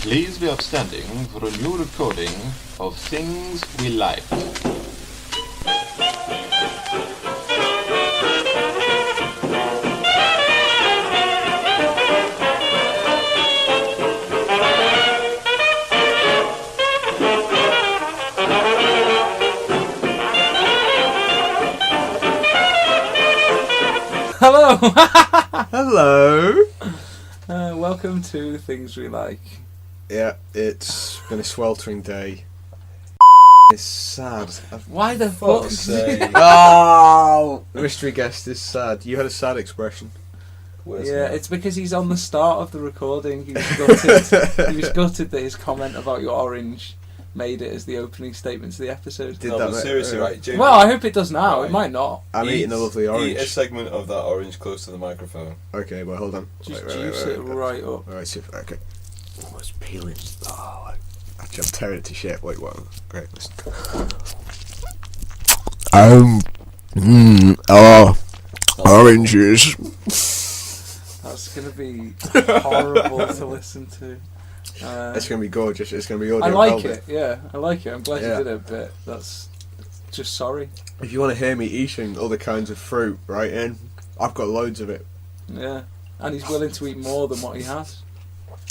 Please be upstanding for a new recording of Things We Like. Hello! Hello! Welcome to Things We Like. Yeah, it's been a sweltering day. It's sad. Why the fuck? Oh! The mystery guest is sad. You had a sad expression. Yeah, it's because he's on the start of the recording. He was gutted. He was gutted that his comment about your orange made it as the opening statement to the episode. Did that seriously, right? Jamie, Well, I hope it does now. Right. It might not. I'm eating a lovely orange. Eat a segment of that orange close to the microphone. Okay, well, hold on. Just juice it right up. Alright, super. Okay. Oh, it's peeling. Oh, actually, I'm tearing it to shit. Wait, what? Great, listen. Oranges. That's going to be horrible to listen to. It's going to be gorgeous. It's going to be audio I like velvet. it, yeah. I like it. I'm glad you did it, but that's just sorry. If you want to hear me eating other kinds of fruit, right in, I've got loads of it. Yeah. And he's willing to eat more than what he has.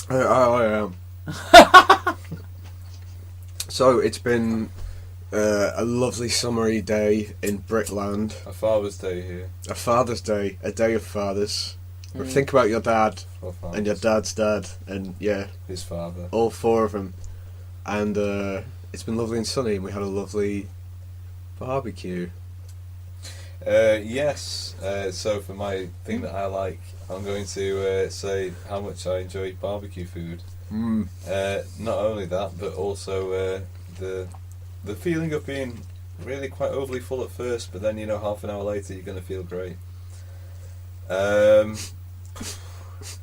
I am. So it's been a lovely summery day in Britland. A Father's Day here. A Father's Day, a day of fathers. Think about your dad and your dad's dad, and yeah, his father. All four of them. And it's been lovely and sunny, and we had a lovely barbecue. Yes. So for my thing that I like, I'm going to say how much I enjoy barbecue food. Not only that, but also the feeling of being really quite overly full at first, but then half an hour later you're going to feel great.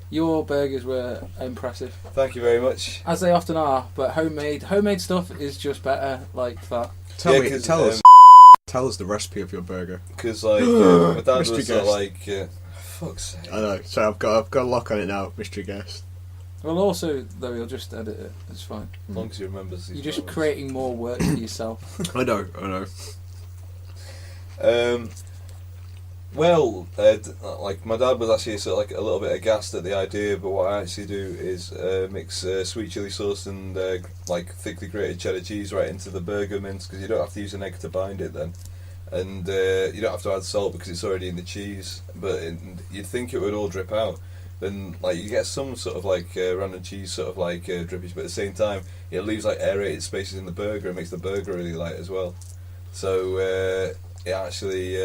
Your burgers were impressive. Thank you very much. As they often are, but homemade stuff is just better like that. Tell us the recipe of your burger. Because my dad Mystery was guest. fuck's sake. I know, so I've got a lock on it now, mystery guest. Well, also though, you'll just edit it. It's fine. As long as he remembers these. You're just moments. creating more work for yourself. I know. Well, my dad was actually sort of a little bit aghast at the idea, but what I actually do is mix sweet chili sauce and thickly grated cheddar cheese right into the burger mince, because you don't have to use an egg to bind it then, and you don't have to add salt because it's already in the cheese. But you'd think it would all drip out. Then you get some sort of random cheese sort of drippage, but at the same time it leaves aerated spaces in the burger and makes the burger really light as well. So it actually.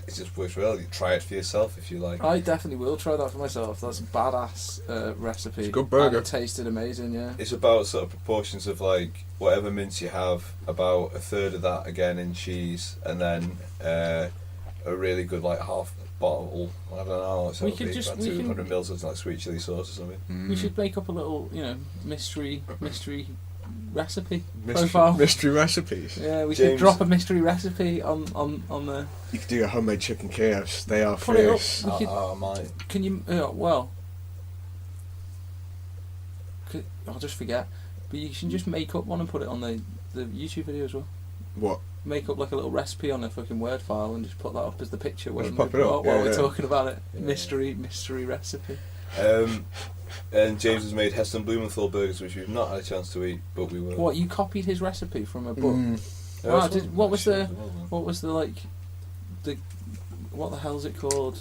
It just works well. You try it for yourself if you like. I definitely will try that for myself. That's a badass recipe. It's a good burger. And it tasted amazing, yeah. It's about sort of proportions of whatever mince you have, about a third of that again in cheese, and then a really good half bottle. I don't know. We could just about 200 mils of sweet chili sauce or something. We should make up a little, mystery recipe profile. Mystery recipes. Yeah, we should drop a mystery recipe on the. You could do a homemade chicken chaos. They are Put it up. fierce. Mine. Can you? I'll just forget. But you can just make up one and put it on the YouTube video as well. What? Make up a little recipe on a fucking Word file and just put that up as the picture when pop it up. while we're Yeah. talking about it. Yeah. Mystery recipe. And James has made Heston Blumenthal burgers, which we've not had a chance to eat, but we will. What, you copied his recipe from a book? Yeah, What was the what the hell's it called?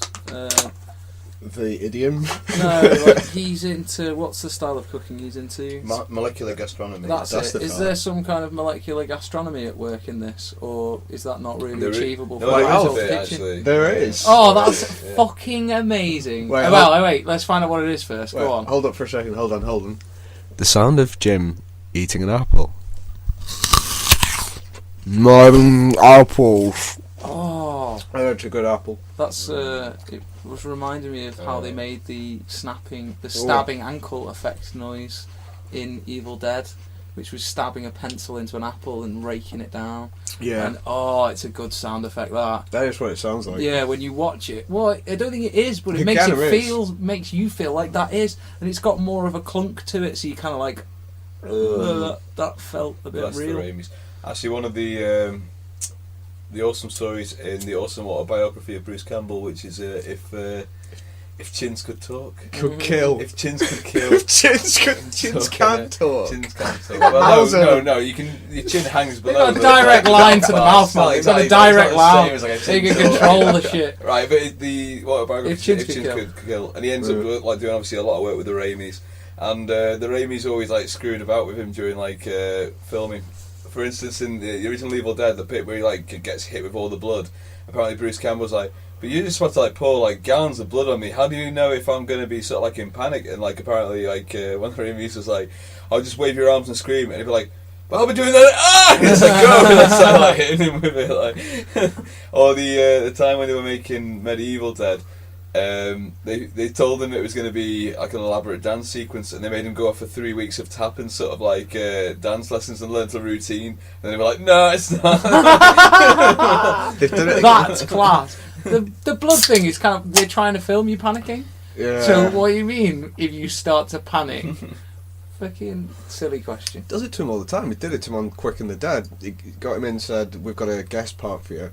The idiom. No, he's into, what's the style of cooking he's into? Molecular gastronomy. That's That's it. the Is style. there some kind of molecular gastronomy at work in this, or is that not really achievable No, for there a is a kitchen? bit, actually. There is. Oh, that's fucking amazing. Wait, Wait, let's find out what it is first. Go on. Hold up for a second. Hold on. The sound of Jim eating an apple. Apples. Oh, That's a good apple. that's it was reminding me of how they made the stabbing ankle effect noise in Evil Dead. which was stabbing a pencil into an apple and raking it down. Yeah. And it's a good sound effect, that. That is what it sounds like. Yeah, when you watch it. Well, I don't think it is, but it It makes kind of is. makes you feel like that is, and it's got more of a clunk to it, so you kind of like, that felt a bit That's real. the Raimis. Actually, one of the awesome stories in the awesome autobiography of Bruce Campbell, which is if chins could talk. Could kill. If chins could kill. If chins can't talk. Chins can't talk. got Well, mouths no, you can. Your chin hangs They've below. got a direct line to the mouth, man. They've got a direct line, Like so you can control the shit. Right, but the autobiography, If Chins could kill, and he ends up like doing obviously a lot of work with the Raimis, and the Raimis always like screwed about with him during like filming. For instance, in the original Evil Dead, the bit where he like gets hit with all the blood, apparently Bruce Campbell's like, but you just want to like pour like gallons of blood on me. How do you know if I'm going to be sort of like in panic? And like apparently like one of the Raimis was like, I'll just wave your arms and scream, and he'd be like, but I'll be doing that. Ah! And it's like go, and I start like hitting him with it, like. Or the time when they were making Medieval Dead. They told him it was going to be like an elaborate dance sequence, and they made him go off for 3 weeks of tapping sort of like dance lessons and learn a routine, and they were like, no, it's not. They've done it. That's class. The blood thing is kind of, they're trying to film you panicking. Yeah. So what do you mean if you start to panic? Fucking silly question. Does it to him all the time. He did it to him on Quick and the Dead. He got him in and said, we've got a guest part for you.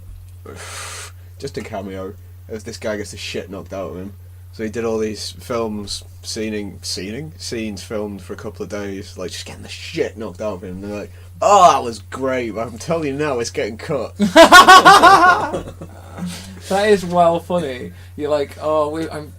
Just a cameo. As this guy gets the shit knocked out of him. So he did all these films, scenes filmed for a couple of days, like just getting the shit knocked out of him. And they're like, oh, that was great, but I'm telling you now, it's getting cut. That is well funny. You're like,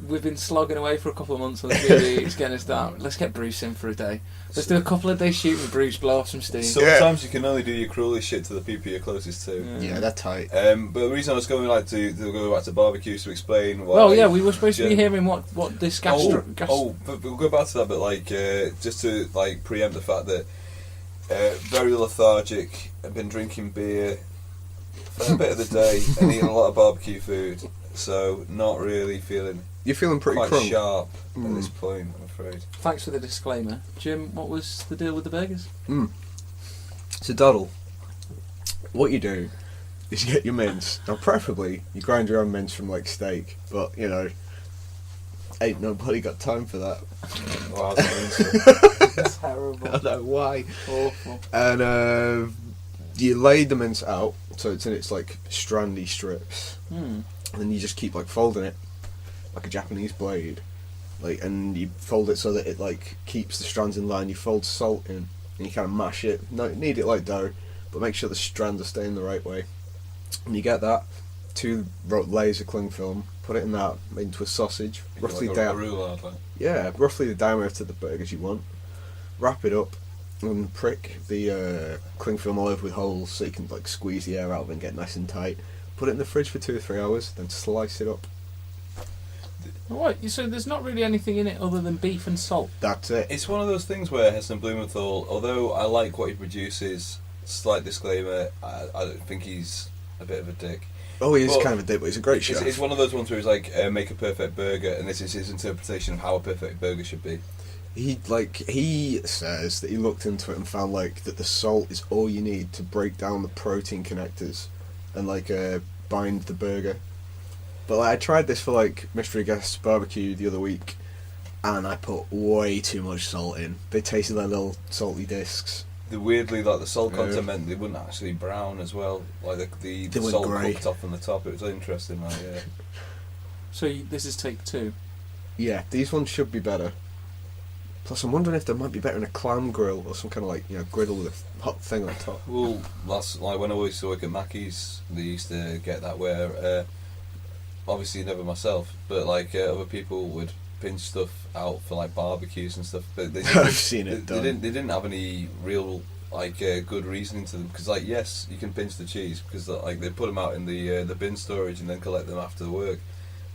we've been slogging away for a couple of months on the TV, it's getting us down. Let's get Bruce in for a day. Let's do a couple of days shooting Bruce, blow off some steam. Sometimes you can only do your cruelest shit to the people you're closest to. Yeah, they're tight. But the reason I was going like to go back to barbecues to explain why. Well, yeah, we were supposed to be hearing what this but we'll go back to that. But like, just to like preempt the fact that very lethargic. I've been drinking beer for a bit of the day and eating a lot of barbecue food, so not really feeling. You're feeling pretty quite crunk. sharp at this point, I'm afraid. Thanks for the disclaimer. Jim, what was the deal with the burgers? So, Doddle, what you do is you get your mince. Now, preferably, you grind your own mince from, like, steak. But, you know, ain't nobody got time for that. Wow, that's Terrible. I don't know why. Awful. And you lay the mince out, so it's in its, like, strandy strips. And then you just keep, like, folding it like a Japanese blade. Like, and you fold it so that it like keeps the strands in line. You fold salt in and you kind of mash it. No, knead it like dough, but make sure the strands are staying the right way. And you get that 2 layers of cling film. Put it in that, made into a sausage, roughly like a roulade, like. Yeah, roughly the diameter of the burgers you want. Wrap it up and prick the cling film all over with holes so you can like squeeze the air out of it and get nice and tight. Put it in the fridge for 2 or 3 hours, then slice it up. Right, so there's not really anything in it other than beef and salt. That's it. It's one of those things where Heston Blumenthal, although I like what he produces, slight disclaimer, I don't think he's a bit of a dick. Oh, he is kind of a dick, but he's a great chef. It's one of those ones where he's like, make a perfect burger, and this is his interpretation of how a perfect burger should be. He says that he looked into it and found like that the salt is all you need to break down the protein connectors and like bind the burger. But like, I tried this for like Mystery Guest Barbecue the other week, and I put way too much salt in. They tasted like little salty discs. Weirdly, like the salt content meant they wouldn't actually brown as well. Like the salt cooked off from the top. It was interesting. Like, yeah. So this is take 2. Yeah, these ones should be better. Plus, I'm wondering if they might be better in a clam grill or some kind of like griddle with a hot thing on top. Well, that's like when I used to work at Mackey's. They used to get that where. Obviously never myself, but like other people would pinch stuff out for like barbecues and stuff. But they I've seen it done. They didn't have any real like good reasoning to them, because like yes, you can pinch the cheese because like they put them out in the bin storage and then collect them after work.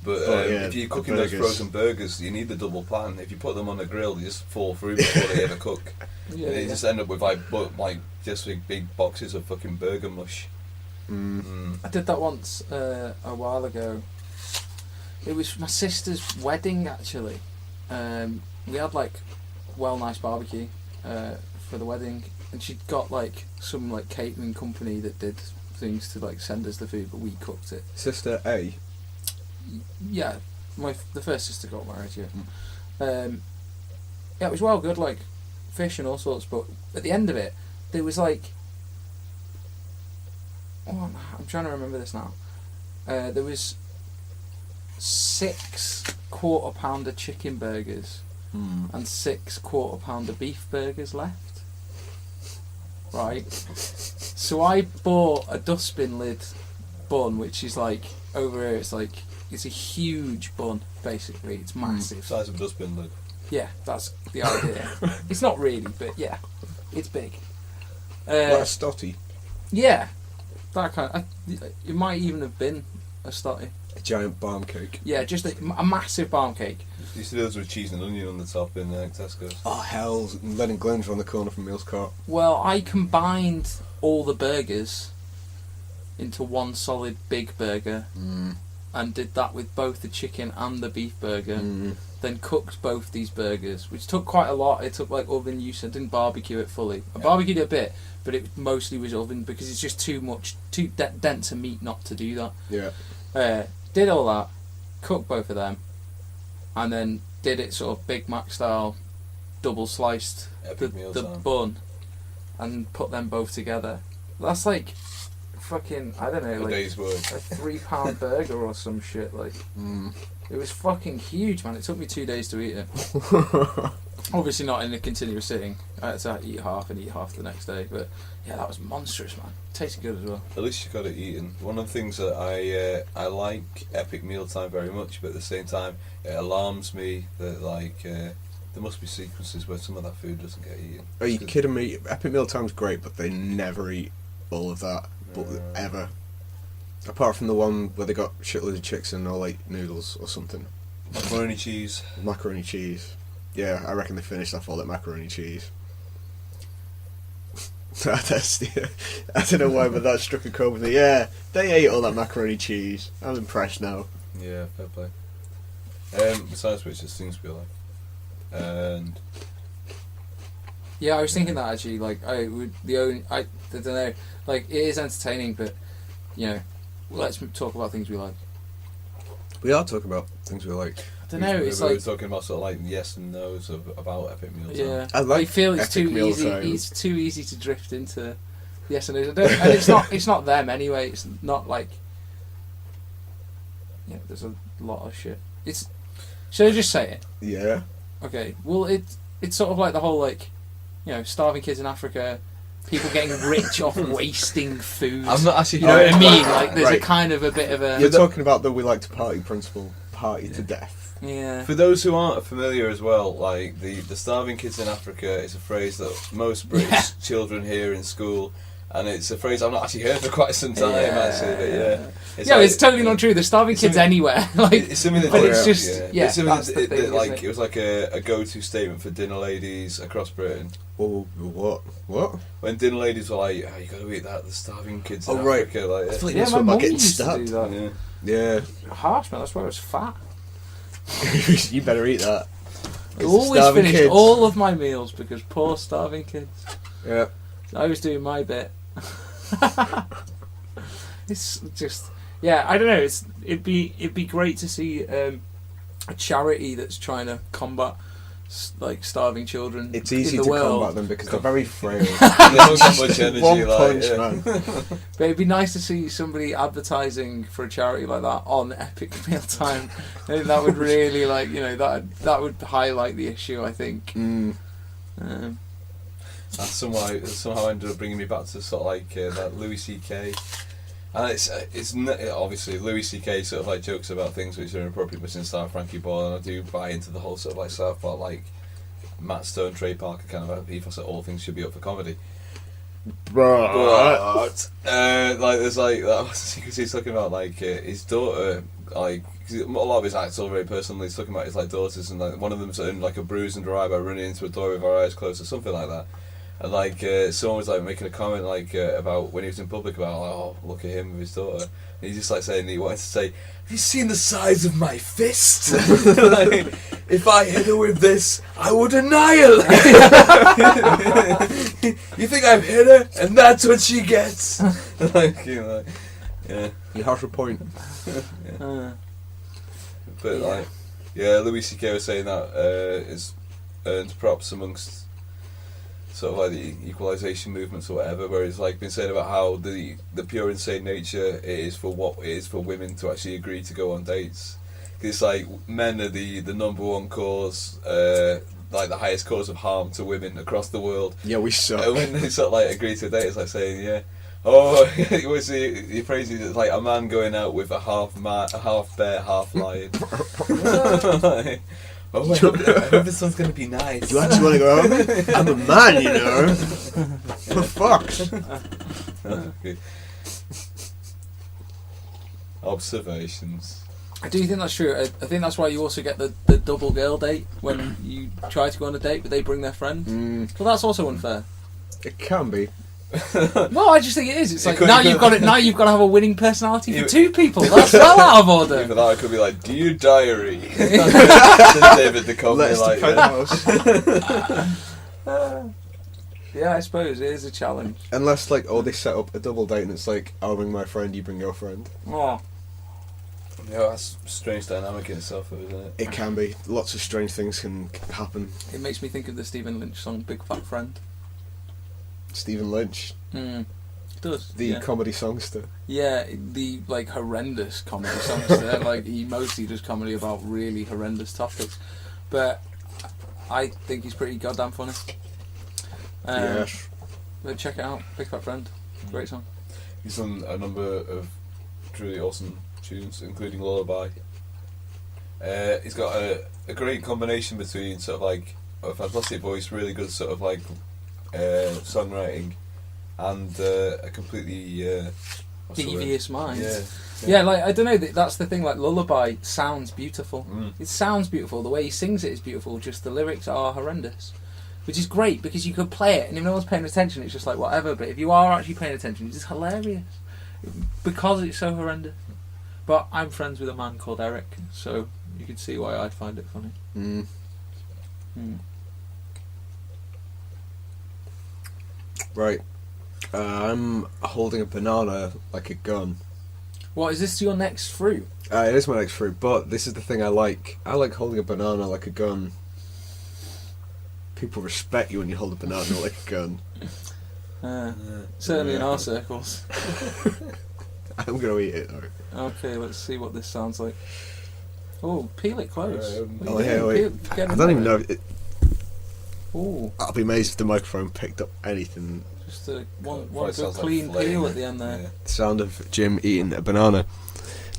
But if you're cooking those frozen burgers, you need the double pan. If you put them on the grill, they just fall through before they ever cook. Yeah, they just end up with like just big boxes of fucking burger mush. I did that once a while ago. It was my sister's wedding, actually. We had like nice barbecue for the wedding, and she'd got like some like catering company that did things to like send us the food, but we cooked it. Sister A. Yeah, the first sister got married. Yeah, yeah, it was well good, like fish and all sorts. But at the end of it, there was like, oh, I'm trying to remember this now. There was 6 quarter-pounder chicken burgers and 6 quarter-pounder beef burgers left. Right. So I bought a dustbin lid bun, which is like over here. It's a huge bun. Basically, it's massive. Size of a dustbin lid. Yeah, that's the idea. It's not really, but yeah, it's big. Like a stotty. Yeah, that kind. It might even have been a stotty. A giant barm cake. Yeah, just a massive barm cake. You see those with cheese and onion on the top in Tesco's. Oh hell! Len and Glenn's around the corner from Meals Cart. Well, I combined all the burgers into one solid big burger, and did that with both the chicken and the beef burger. Then cooked both these burgers, which took quite a lot. It took like oven use. I didn't barbecue it fully. I barbecued it a bit, but it mostly was oven because it's just too dense a meat not to do that. Yeah. Did all that, cooked both of them, and then did it sort of Big Mac style, double sliced the bun, and put them both together. That's like fucking, I don't know, like day's work. a £3 burger or some shit. Like it was fucking huge, man. It took me 2 days to eat it. Obviously not in a continuous sitting. I had to eat half and eat half the next day. But yeah, that was monstrous, man. Tasted good as well. At least you got it eaten. One of the things that I like epic mealtime very much, but at the same time it alarms me that like there must be sequences where some of that food doesn't get eaten. Are you kidding me? Epic mealtime's great, but they never eat all of that, ever. Apart from the one where they got shitloads of chicken or like noodles or something. Macaroni cheese. Macaroni cheese. Yeah, I reckon they finished off all that macaroni cheese. I don't know why, but that struck a chord with me. Yeah, they ate all that macaroni cheese. I'm impressed now. Yeah, fair play. Besides which, it seems to be like. And yeah, I was thinking that actually. Like, I don't know. Like, it is entertaining, but you know, let's talk about things we like. We are talking about things we like. I don't know. It's we're like talking about sort of like yes and no's about epic mealtime. Yeah, I feel it's too easy. It's too easy to drift into yes and no's. And it's not. It's not them anyway. It's not like. Yeah, there's a lot of shit. It's. Should I just say it? Yeah. Okay. Well, it's sort of like the whole like, you know, starving kids in Africa, people getting rich off wasting food. I'm not actually. You know what I mean? Like, there's a kind of a bit of a. You're talking about the we like to party principle, party to death. Yeah. For those who aren't familiar as well, like the starving kids in Africa is a phrase that most British children hear in school, and it's a phrase I've not actually heard for quite some time actually. But yeah, it's totally not true. There's starving kids anywhere. Like, it's something that, but it's just it's something that's the thing, like it was like a go-to statement for dinner ladies across Britain. Oh, what? When dinner ladies were like, "Oh, you got to eat that." The starving kids in right. Africa, like, I thought yeah, my about mum getting used to stabbed. do that. Yeah. Harsh, man. That's why I was fat. You better eat that. I always finished kids. all of my meals because poor starving kids. Yeah. I was doing my bit. It's just, yeah, I don't know. It'd be great to see a charity that's trying to combat like starving children. It's easy in the to world. combat them because they're very frail. they don't have much energy. One like, punch, yeah. man. But it'd be nice to see somebody advertising for a charity like that on Epic Mealtime. I think that would really, like, you know, that would highlight the issue, I think. That somehow ended up bringing me back to sort of like that Louis C.K. And it's obviously Louis C.K. sort of like jokes about things which are inappropriate, but since Star Frankie Boyle, and I do buy into the whole sort of like South Park, like Matt Stone, Trey Parker kind of ethos that all things should be up for comedy. But like there's like because he's talking about like his daughter, like a lot of his acts all very personal. He's talking about his like daughters, and like one of them's in like a bruise and dry by running into a door with her eyes closed or something like that. And like someone was like making a comment like about when he was in public about, oh, look at him with his daughter. And he's just like saying he wanted to say, have you seen the size of my fist? Like, if I hit her with this, I would annihilate. I've hit her, and that's what she gets. Like, you know, yeah. You have a point. Yeah. But like, yeah, Louis C.K. was saying that is earned props amongst sort of like the equalisation movements or whatever, where he's like been saying about how the pure insane nature it is for what it is for women to actually agree to go on dates. It's like men are the number one cause, like the highest cause of harm to women across the world. Yeah, we suck. When they sort of like agree to a date, it's like saying, yeah, oh, it was the phrase is like a man going out with a half bear, half lion. Like, oh, I hope this one's going to be nice. Do you actually want to go out? I'm a man, you know. For fucks. Okay. Observations. I do think that's true. I think that's why you also get the double girl date when you try to go on a date but they bring their friend. Well, that's also unfair. It can be. Well, I just think it is. It's like now you've got to have a winning personality for two people. That's well out of order. Even that could be like, dear diary. David Duchovny, Let's like house. Yeah, I suppose it is a challenge. Unless like, they set up a double date and it's like, I'll bring my friend, you bring your friend. Oh. Yeah, that's a strange dynamic in itself, isn't it? It can be. Lots of strange things can happen. It makes me think of the Stephen Lynch song "Big Fat Friend." Stephen Lynch. It does. The comedy songster. Yeah, the like horrendous comedy songster. Like he mostly does comedy about really horrendous topics, but I think he's pretty goddamn funny. Yes. But check it out, Big Fat Friend. Great song. He's done a number of truly awesome tunes, including Lullaby. He's got a great combination between sort of like a fantastic voice, really good sort of like songwriting, and a completely devious mind. Yeah, like I don't know. That's the thing. Like Lullaby sounds beautiful. It sounds beautiful. The way he sings it is beautiful. Just the lyrics are horrendous, which is great because you could play it and if no one's paying attention, it's just like whatever. But if you are actually paying attention, it's just hilarious because it's so horrendous. But I'm friends with a man called Eric, so you can see why I find it funny. Right. I'm holding a banana like a gun. What, is this your next fruit? It is my next fruit, but this is the thing I like. I like holding a banana like a gun. People respect you when you hold a banana like a gun. Certainly in our circles. I'm going to eat it though. Okay, let's see what this sounds like. Oh, peel it close. Wait. I don't even know if it... Ooh. I'll be amazed if the microphone picked up anything. Just one good clean peel at the end there. Yeah. The sound of Jim eating a banana.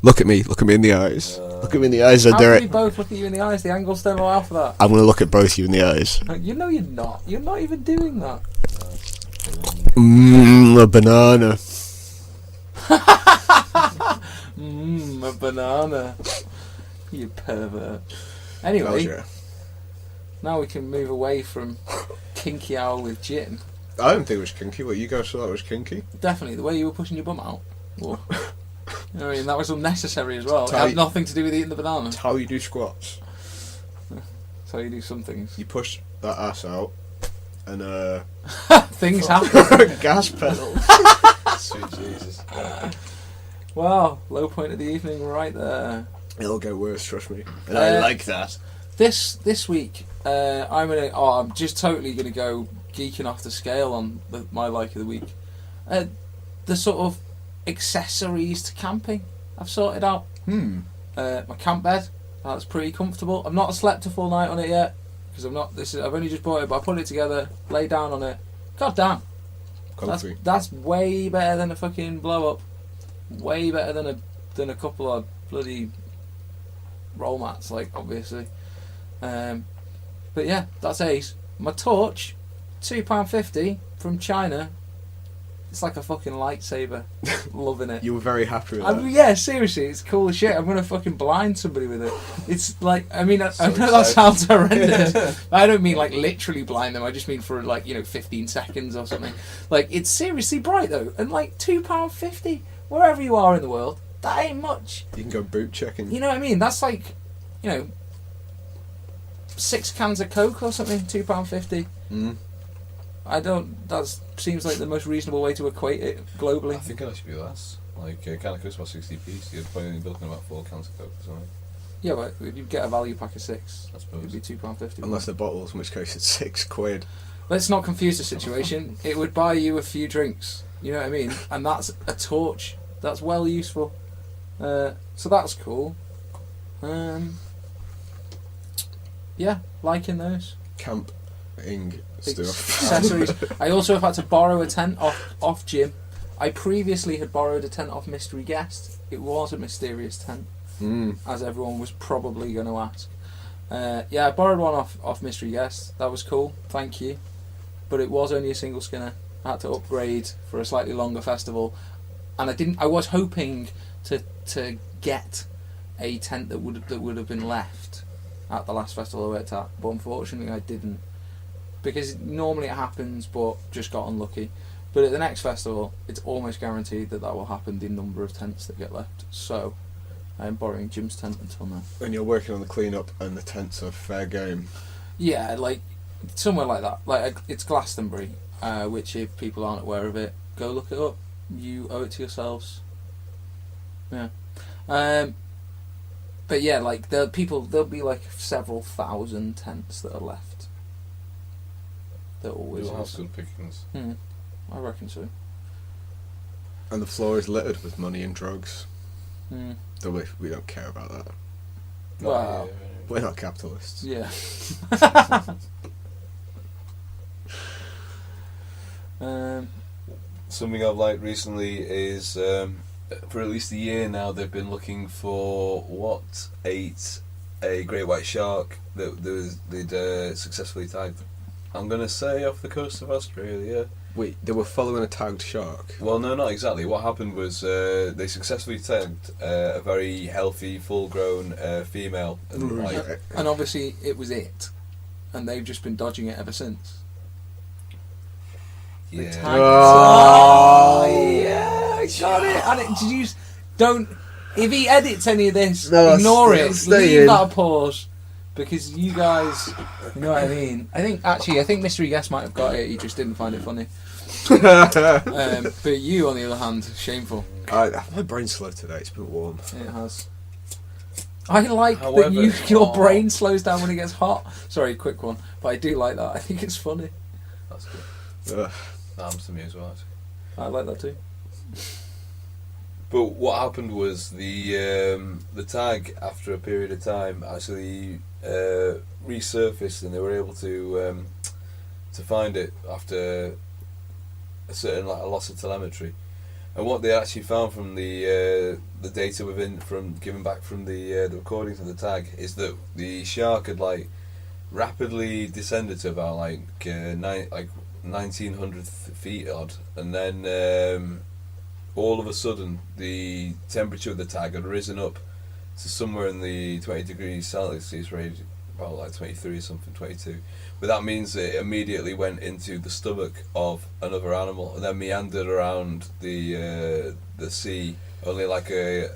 Look at me in the eyes. Look at me in the eyes, How can we Derek. both look at you in the eyes? The angles don't allow for that. I'm going to look at both you in the eyes. You know you're not. You're not even doing that. A banana. A banana. You pervert. Anyway, now we can move away from kinky owl with gin. I don't think it was kinky. What, you guys thought it was kinky? Definitely, the way you were pushing your bum out. Whoa. You know what I mean, that was unnecessary as well. It How had nothing to do with eating the banana. It's how you do squats. That's how you do some things. You push that ass out and Things happen. gas pedal. Sweet Jesus. Wow, low point of the evening right there. It'll get worse, trust me. And I like that. This week, I'm just totally gonna go geeking off the scale on my like of the week. The sort of accessories to camping I've sorted out. My camp bed, that's pretty comfortable. I've not slept a full night on it yet because I've only just bought it, but I put it together, lay down on it. God damn, that's way better than a fucking blow up. Way better than a couple of bloody roll mats, like obviously. But yeah, that's ace. My torch, £2.50 from China. It's like a fucking lightsaber. Loving it. You were very happy with that. Yeah, seriously, it's cool as shit. I'm gonna fucking blind somebody with it. It's like, I know that sounds horrendous. I don't mean like literally blind them. I just mean for like 15 seconds or something. Like it's seriously bright though, and like £2.50 wherever you are in the world. That ain't much. You can go boot checking. You know what I mean? That's like, 6 cans of Coke or something. £2.50. I don't. That seems like the most reasonable way to equate it globally. I think it should be less. Like a can of crisps about 60p, so you'd probably be looking at about 4 cans of Coke or something. Yeah, but you'd get a value pack of 6. I suppose. It'd be £2.50. Unless they're bottles, in which case it's £6. Let's not confuse the situation. It would buy you a few drinks. You know what I mean? And that's a torch. That's well useful. So that's cool. Yeah, liking those. Camping stuff. Accessories. I also have had to borrow a tent off Jim. I previously had borrowed a tent off Mystery Guest. It was a mysterious tent, as everyone was probably going to ask. Yeah, I borrowed one off Mystery Guest. That was cool. Thank you. But it was only a single skinner. I had to upgrade for a slightly longer festival, and I was hoping to get a tent that would have been left at the last festival I worked at, but unfortunately I didn't, because normally it happens, but just got unlucky. But at the next festival, it's almost guaranteed that will happen. The number of tents that get left, so I'm borrowing Jim's tent until now. When you're working on the clean-up and the tents are fair game. Yeah, like somewhere like that. Like it's Glastonbury, which if people aren't aware of it, go look it up. You owe it to yourselves. Yeah. But yeah, like there'll be like several thousand tents that are left. There always You'll have is. good pickings. I reckon so. And the floor is littered with money and drugs. Hmm. We don't care about that. Wow. We're not capitalists. Yeah. Something I've liked recently is for at least a year now they've been looking for what ate a great white shark that they'd successfly tagged. I'm going to say off the coast of Australia. Wait, they were following a tagged shark? Well, no, not exactly. What happened was they successfully tagged a very healthy, full-grown female. And, And obviously it was it. And they've just been dodging it ever since. They yeah. tagged yeah, I got it. And don't. If he edits any of this, No, ignore it. stay Leave in. that a pause. Because you guys, you know what I mean. I think Mystery Guest might have got it. He just didn't find it funny. But you, on the other hand, shameful. My brain's slow today. It's been warm. It has. I like However, that your brain slows down when it gets hot. Sorry, quick one, but I do like that. I think it's funny. That's good. Ugh. That happens to me as well, actually. I like that too. But what happened was the tag, after a period of time, actually resurfaced, and they were able to find it after a certain a loss of telemetry. And what they actually found from the data given back from the recordings of the tag is that the shark had rapidly descended to about 1900 feet odd, and then all of a sudden the temperature of the tag had risen up to somewhere in the 20 degrees Celsius range, about 23 or something, 22. But that means it immediately went into the stomach of another animal and then meandered around the sea, only like a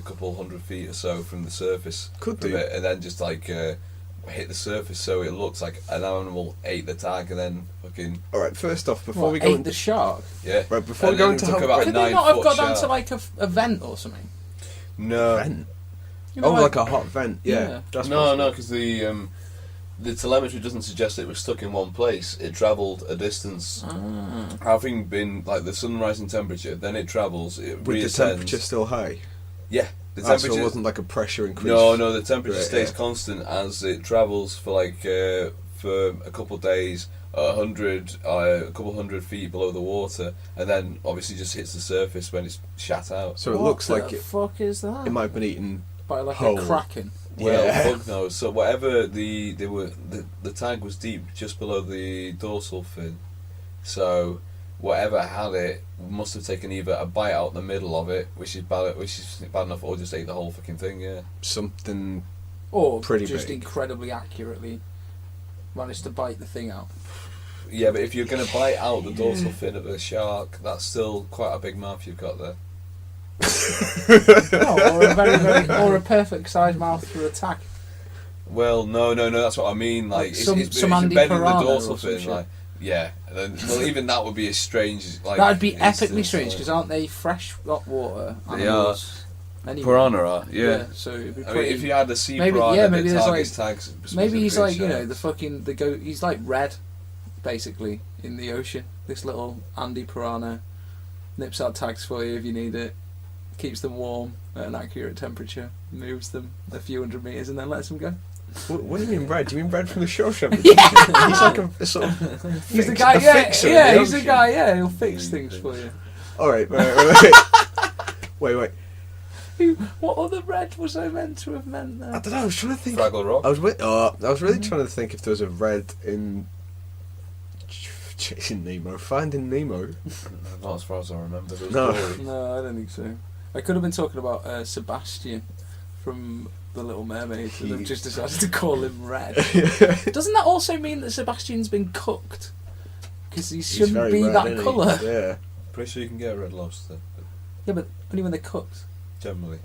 couple hundred feet or so from the surface. Could do. It, and then just hit the surface, so it looks like an animal ate the tag and then fucking. All right. First off, before What, we go ate into the shark? Yeah. right, before we And go then into it took how about Could they not have 9 got foot down shark. to a vent or something? No. vent. You know, Like a hot vent. Yeah. Yeah. That's No, possible. no, because the telemetry doesn't suggest it was stuck in one place. It travelled a distance. Having been the sun rising temperature, then it travels. It With the reascends. temperature still high. Yeah, the So temperature. it wasn't like a pressure increase. No, the temperature Right, stays yeah. constant as it travels for for a couple of days, a couple hundred feet below the water, and then obviously just hits the surface when it's shat out. So it looks like the fuck is that? it might have been eaten. By like whole. a kraken. Well, Yeah. bug knows. So whatever the tag was deep just below the dorsal fin. So whatever had it must have taken either a bite out the middle of it, which is bad enough, or just ate the whole fucking thing. Yeah. Something. Or Pretty just big. incredibly accurately managed to bite the thing out. Yeah, but if you're going to bite out the dorsal fin of a shark, that's still quite a big mouth you've got there. Or a or a perfect sized mouth for a tag. Well, no, that's what I mean. Like It's some it's Andy embedded in the Piranha dorsal or some fin. shit. Yeah, and then, well, even that would be a strange. Like, That'd be epically instance, strange like- because aren't they water They animals? Anyway. Piranha are, yeah. So it'd be I mean, pretty. if you had a sea maybe- piranha yeah, maybe that there's, targets like- tags, Maybe he's specifically like, sharks. the fucking he's like Red, basically, in the ocean. This little Andy piranha nips out tags for you if you need it, keeps them warm at an accurate temperature, moves them a few hundred meters, and then lets them go. What do you mean Red? Do you mean Red from the Shawshank? Yeah. He's like a sort of. He's the fix- guy, a yeah, fixer in yeah, the he's the ocean. guy, yeah, he'll fix things for you. All right, wait. What other Red was I meant to have meant there? I don't know. I was trying to think. Fraggle Rock. I was really trying to think if there was a Red in Chasing Nemo, Finding Nemo. Not as far as I remember. There was No. Dory. No, I don't think so. I could have been talking about Sebastian from The Little Mermaid, and I've just decided to call him Red. Doesn't that also mean that Sebastian's been cooked? Because he shouldn't very be red, that isn't he? colour. Yeah. Pretty sure you can get a red lobster, Yeah, but only when they're cooked. generally.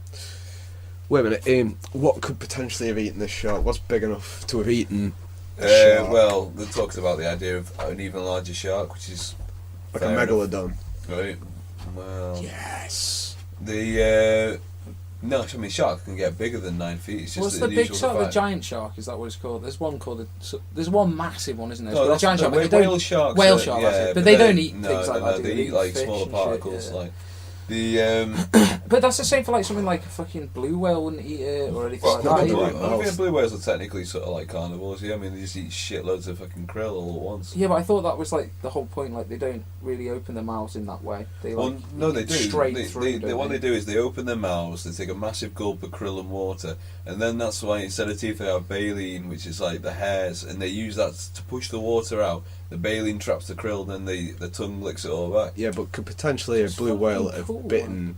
Wait a minute. What could potentially have eaten this shark? What's big enough to have eaten a shark? Well, they talked about the idea of an even larger shark, which is Like a fair enough. megalodon. Right. Well, Yes. no, I mean shark can get bigger than 9 feet. It's just What's the the big usual shark? The fact. giant shark? Is that what it's called? There's one called there's one massive one, isn't there? No, It's that's called a giant no, shark. but whale, they don't- whale sharks. Whale shark, that's it. But they don't eat things like that, do They they? eat like Fish smaller and shit, particles. yeah. Like the But that's the same for like something like a fucking blue whale wouldn't eat it or anything well, like no, that. they either. don't. I think blue whales are technically sort of like carnivores. Yeah, I mean they just eat shitloads of fucking krill all at once. Yeah, but I thought that was like the whole point. Like they don't really open their mouths in that way. They like Well, no, they do. straight They, through. don't what they do is they open their mouths, they take a massive gulp of krill and water, and then that's why instead of teeth they have baleen, which is like the hairs, and they use that to push the water out. The baleen traps the krill, then the tongue licks it all back. Yeah, but could potentially a It's blue whale fucking have cool, bitten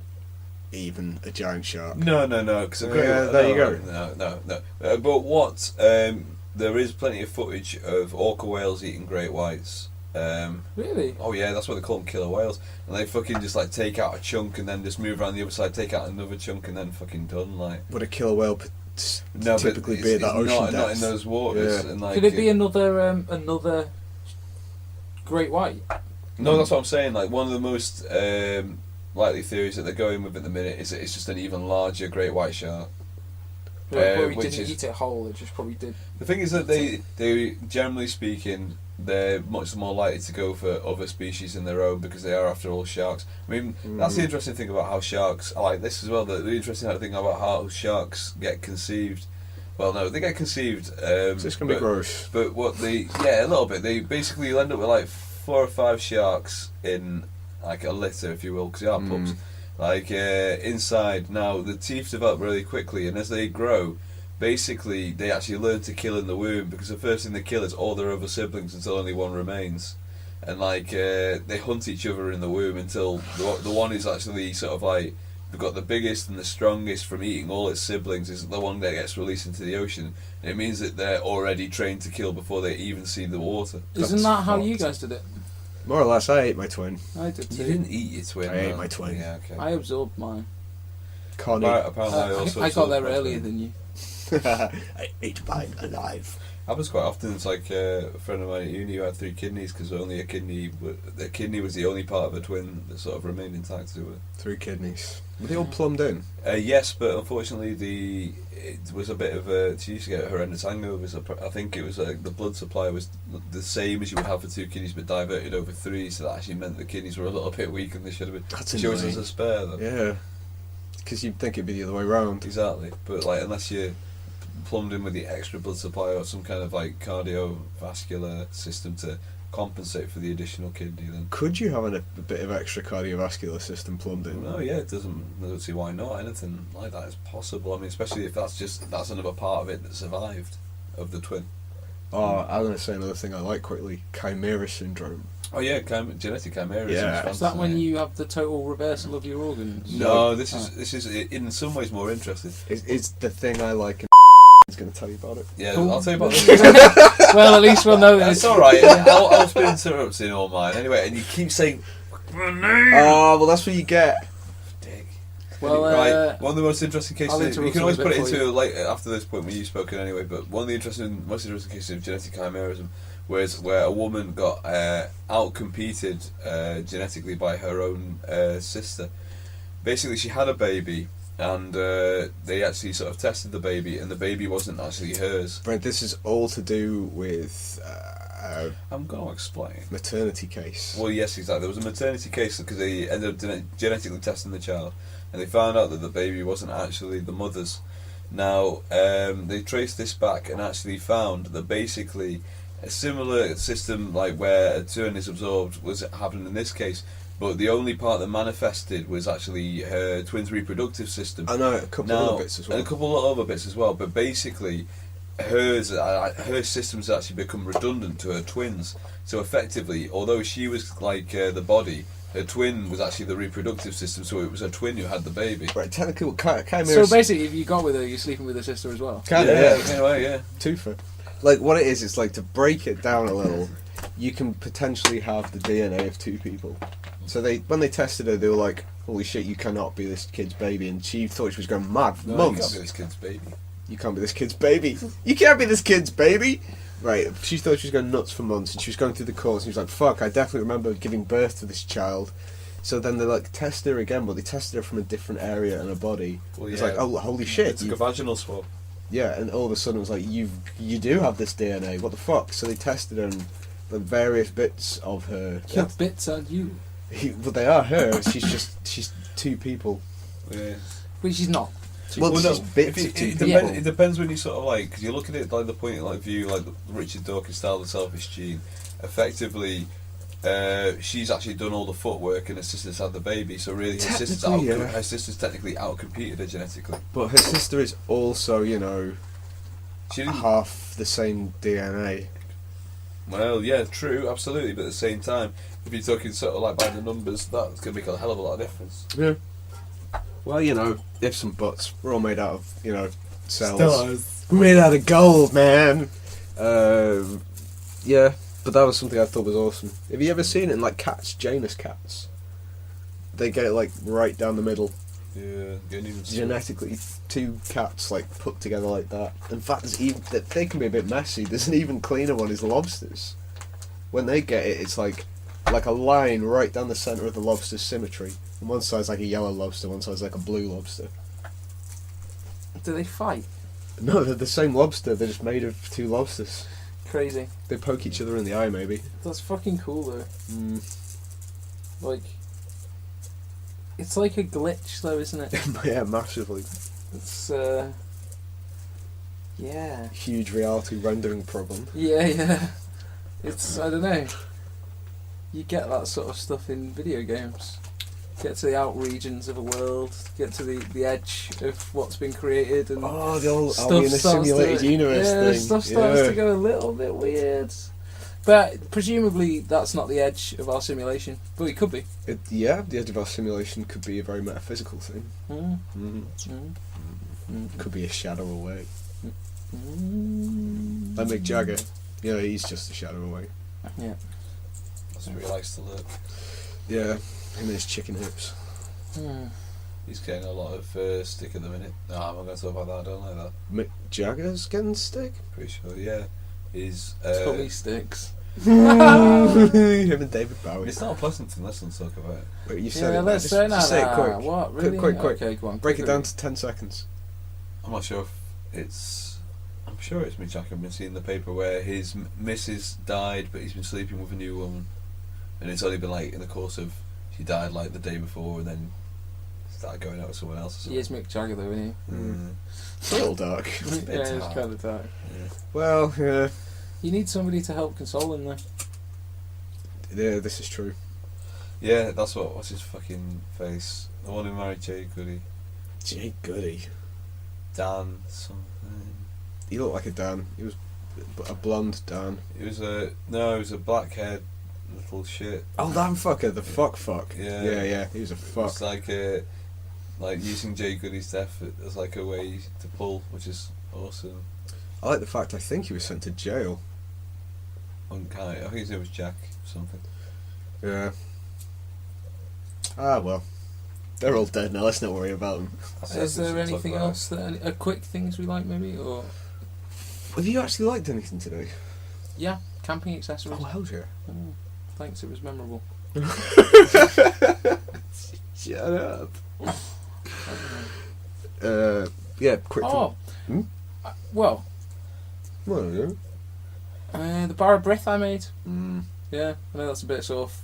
even a giant shark? No, because Yeah, there you go. No. But what? There is plenty of footage of orca whales eating great whites. Really? Oh yeah, that's what they call them, killer whales. And they fucking just like take out a chunk and then just move around the other side, take out another chunk and then fucking done. Like Would a killer whale no, typically but be at it's that ocean not depth? in those waters. Yeah. And like, Could it be another great white? No, that's what I'm saying. Like one of the most likely theories that they're going with at the minute is that it's just an even larger great white shark. It probably which didn't is- eat it whole. It just probably did. The thing is that they generally speaking, they're much more likely to go for other species in their own because they are, after all, sharks. I mean, that's the interesting thing about how sharks. I like this as well. The interesting thing about how sharks get conceived. Well, no, they get conceived. Is this gonna be gross? But what a little bit. They basically you'll end up with like 4 or 5 sharks in like a litter, if you will, because they are pups. Like inside now, the teeth develop really quickly, and as they grow, basically they actually learn to kill in the womb because the first thing they kill is all their other siblings until only one remains, and like they hunt each other in the womb until the one is actually sort of like they've got the biggest and the strongest from eating all its siblings is the one that gets released into the ocean. And it means that they're already trained to kill before they even see the water. Isn't that how you guys did it? More or less, I ate my twin. I did You too. didn't eat your twin. I ate man. my twin. Yeah, okay. I absorbed mine. Connie. Apparently I also I got there absorbed earlier mine. than you. I ate mine alive. Happens quite often. It's like a friend of mine at uni who had 3 kidneys because only a kidney was the only part of a twin that sort of remained intact to her. 3 kidneys. Were they all plumbed in? Yes, but unfortunately it was a bit of a. She used to get horrendous hangovers. I think it was the blood supply was the same as you would have for 2 kidneys, but diverted over 3, so that actually meant the kidneys were a little bit weaker than they should have been. That's She was annoying. as a spare though. Yeah. Because you'd think it'd be the other way round. Exactly, but like unless you're plumbed in with the extra blood supply or some kind of like cardiovascular system to compensate for the additional kidney, then Could you have a bit of extra cardiovascular system plumbed in? no, yeah, I don't see why not. Anything like that is possible. I mean, especially if that's another part of it that survived of the twin. Oh, I'm going to say another thing I like quickly. Chimera syndrome. Oh yeah, genetic chimerism. Yeah. Is that when you have the total reversal of your organs? No, this is in some ways more interesting. It's the thing I like and is going to tell you about it. Yeah, Cool. I'll tell you about this. Well, at least we'll know that That's it's all right. I've been interrupting all mine anyway, and you keep saying my name. Oh, well, that's what you get. Dick. Well, Right, one of the most interesting I'll cases. You interrupt can always a put bit it for into like after this point when you've spoken anyway. But one of the most interesting cases of genetic chimerism where a woman got out-competed genetically by her own sister. Basically, she had a baby, and they actually sort of tested the baby, and the baby wasn't actually hers. Right, this is all to do with I'm going to explain. maternity case. Well, yes, exactly. There was a maternity case because they ended up genetically testing the child, and they found out that the baby wasn't actually the mother's. Now, they traced this back and actually found that basically a similar system, like where a twin is absorbed, was happening in this case, but the only part that manifested was actually her twin's reproductive system. I know, a couple of other bits as well. And a couple of other bits as well, but basically her systems actually become redundant to her twins. So effectively, although she was like the body, her twin was actually the reproductive system, so it was her twin who had the baby. Right, technically, what So basically, if you got with her, you're sleeping with her sister as well. Yeah. Twofer. Like, what it is, it's like, to break it down a little, you can potentially have the DNA of two people. So when they tested her, they were like, holy shit, you cannot be this kid's baby. And she thought she was going mad for No, months. you can't be this kid's baby. You can't be this kid's baby. You can't be this kid's baby. Right, she thought she was going nuts for months, and she was going through the course, and she was like, fuck, I definitely remember giving birth to this child. So then they like tested her again, but they tested her from a different area in her body. Well, It's yeah. like, oh, holy shit. It's like a vaginal swab. Yeah, and all of a sudden it was like, you do have this DNA, what the fuck? So they tested her, and the various bits of her... What bits are you? But they are her, she's two people. Yeah. Which she's not. Well, Well, no, she's bits of two it, people. it depends when you sort of like, because you look at it like the point of like view, like the Richard Dawkins style, the selfish gene. Effectively, she's actually done all the footwork, and her sister's had the baby. So really, her sister's technically out-competed her genetically. But her sister is also, you know, She didn't. half the same DNA. Well, yeah, true, absolutely. But at the same time, if you're talking sort of like by the numbers, that's going to make a hell of a lot of difference. Yeah. Well, you know, ifs and buts. We're all made out of, you know, cells. Stars. We're made out of gold, man. Yeah, but that was something I thought was awesome. Have you ever seen it in like cats, Janus cats? They get it like right down the middle. Yeah, Genetically, two cats like put together like that. In fact, there's even they can be a bit messy. There's an even cleaner one. Is lobsters. When they get it, it's like a line right down the centre of the lobster's symmetry. And one side's like a yellow lobster, one side's like a blue lobster. Do they fight? No, they're the same lobster. They're just made of two lobsters. Crazy. They poke each other in the eye, maybe. That's fucking cool though. Mm. Like, it's like a glitch though, isn't it? Yeah, massively. It's yeah. Huge reality rendering problem. Yeah. It's, I don't know. You get that sort of stuff in video games. Get to the out regions of a world, get to the edge of what's been created, and Oh, the old stuff are we in a starts simulated to, universe thing? stuff starts to go a little bit weird. But presumably that's not the edge of our simulation, but it could be. Yeah, the edge of our simulation could be a very metaphysical thing. Mm. Mm. Mm. Mm. Could be a shadow away. Mm. Like Mick Jagger. Yeah, he's just a shadow away. Yeah. That's where he likes to live. Yeah, him and his chicken hips. Mm. He's getting a lot of stick at the minute. No, I'm not going to talk about that. I don't like that. Mick Jagger's getting stick? Pretty sure, yeah. He's. Tully sticks. Him and David Bowie. It's not a pleasant thing. Let's not talk about it. Wait, you said Yeah, it. let's Just say say it quick. What? Really? Quick. Okay, go on. Break it quickly. down to 10 seconds. I'm not sure if it's. I'm sure it's Mick Jagger. I've been seeing the paper where his missus died, but he's been sleeping with a new woman, and it's only been like in the course of she died like the day before, and then started going out with someone else. Or He is Mick Jagger though, isn't he? It's a little dark. It's a bit Yeah, it's dark. kind of dark. Yeah. Well, yeah. You need somebody to help console him though. Yeah, this is true. Yeah, that's what's his fucking face. The one who married Jay Goody. Jay Goody. Dan something. He looked like a Dan. He was a blonde Dan. It was a black haired little shit. Oh, that fucker, the fuck. Yeah. Yeah, he was a fuck. It's like using Jay Goody's death as like a way to pull, which is awesome. I like the fact I think he was sent to jail. I think his name was Jack something. Yeah. Ah, well. They're all dead now, let's not worry about them. Is there anything else that quick things we like maybe, or Have you actually liked anything today? yeah? Camping accessories. Oh, hell yeah. Oh, thanks, it was memorable. Shut up. Yeah, quick. Oh, well, Well, the bar of breath I made. Mm. Yeah, I know that's a bit sort of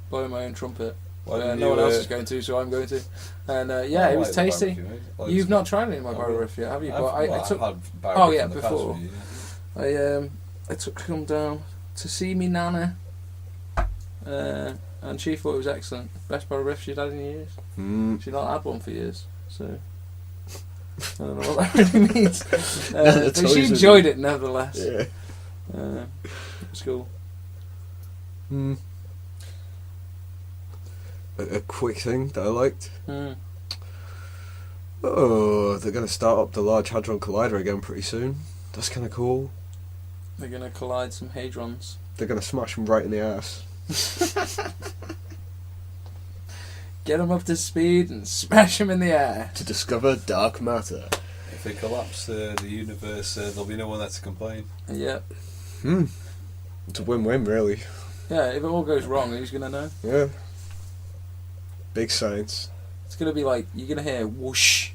blowing my own trumpet. Why didn't No you, one else is going to, so I'm going to. And yeah, it was like the tasty. barbecue, mate. Like You've it's- not tried any of my Oh, bar really? riff yet, have you? I've, But I I've took. had Oh, barbecue yeah, in the past before. with you, I took them down to see me nana, and she thought it was excellent. Best bar riff she'd had in years. She'd not had one for years, so I don't know what that really means. But she enjoyed it nevertheless. Yeah. It was cool. A quick thing that I liked. Mm. Oh, they're going to start up the Large Hadron Collider again pretty soon. That's kind of cool. They're going to collide some hadrons. They're going to smash them right in the ass. Get them up to speed and smash them in the air. To discover dark matter. If they collapse the universe, there'll be no one there to complain. Yeah. It's a win-win, really. Yeah, if it all goes wrong, who's going to know? Yeah. Big science. It's going to be like, you're going to hear whoosh.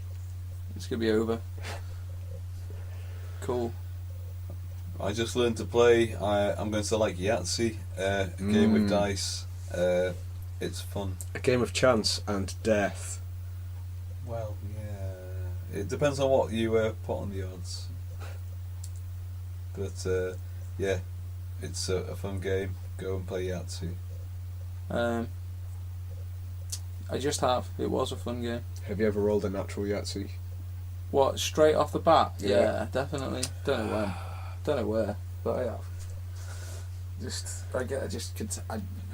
It's going to be over. Cool. I just learned to play. I'm going to like Yahtzee, a game with dice. It's fun. A game of chance and death. Well, yeah. It depends on what you put on the odds. But yeah, it's a fun game. Go and play Yahtzee. I just have. It was a fun game. Have you ever rolled a natural Yahtzee? What, straight off the bat? Yeah. Yeah, definitely. Don't know when. Don't know where, but I have.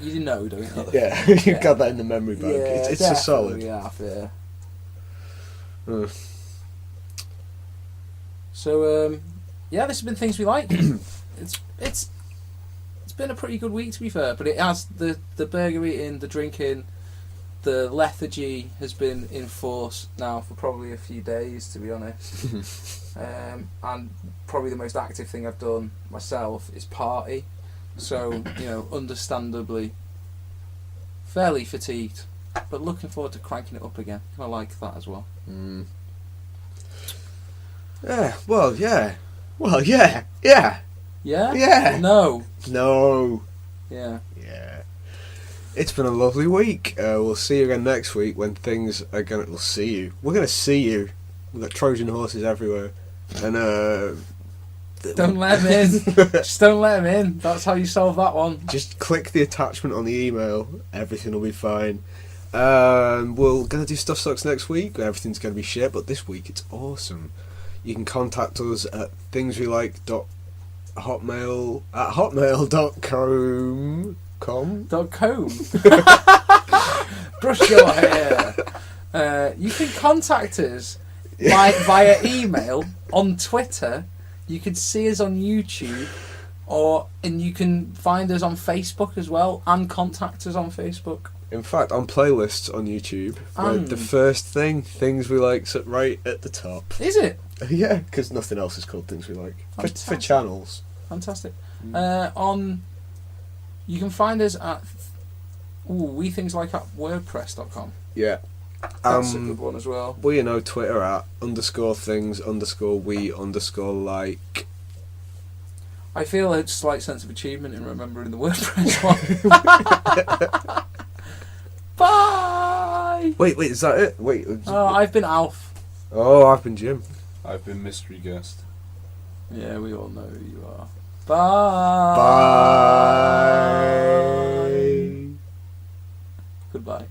You know, don't you? Yeah, you've Yeah. got that in the memory bank. It's a solid. Yeah, fair. Uh, So, yeah, this has been things we like. It's been a pretty good week, to be fair, but it has the burger eating, the drinking, the lethargy has been in force now for probably a few days, to be honest. And probably the most active thing I've done myself is party. So, understandably, fairly fatigued, but looking forward to cranking it up again. I like that as well. Yeah, well, yeah. Well, yeah. Yeah. Yeah? Yeah. No. No. Yeah. Yeah. It's been a lovely week. We'll see you again next week when things are gonna. We'll see you. We're gonna see you. We've got Trojan horses everywhere, and Don't let him in. Just don't let him in. That's how you solve that one. just click the attachment on the email. Everything will be fine. We're gonna do Stuff Sucks next week. Everything's gonna be shit, but this week it's awesome. You can contact us at thingswelike.hotmail@hotmail.com. .com. Brush your hair. You can contact us via email, on Twitter. You can see us on YouTube, and you can find us on Facebook as well, and contact us on Facebook. In fact, on playlists on YouTube, the first things we like's right at the top. Is it? Yeah, because nothing else is called Things We Like for channels. Fantastic. You can find us at WeThingsLike@wordpress.com. Yeah. That's a good one as well. Well, Twitter at _things_we_like. I feel a slight sense of achievement in remembering the WordPress one. Bye! Wait, is that it? Wait. Oh, I've been Alf. Oh, I've been Jim. I've been mystery guest. Yeah, we all know who you are. Bye! Bye! Goodbye.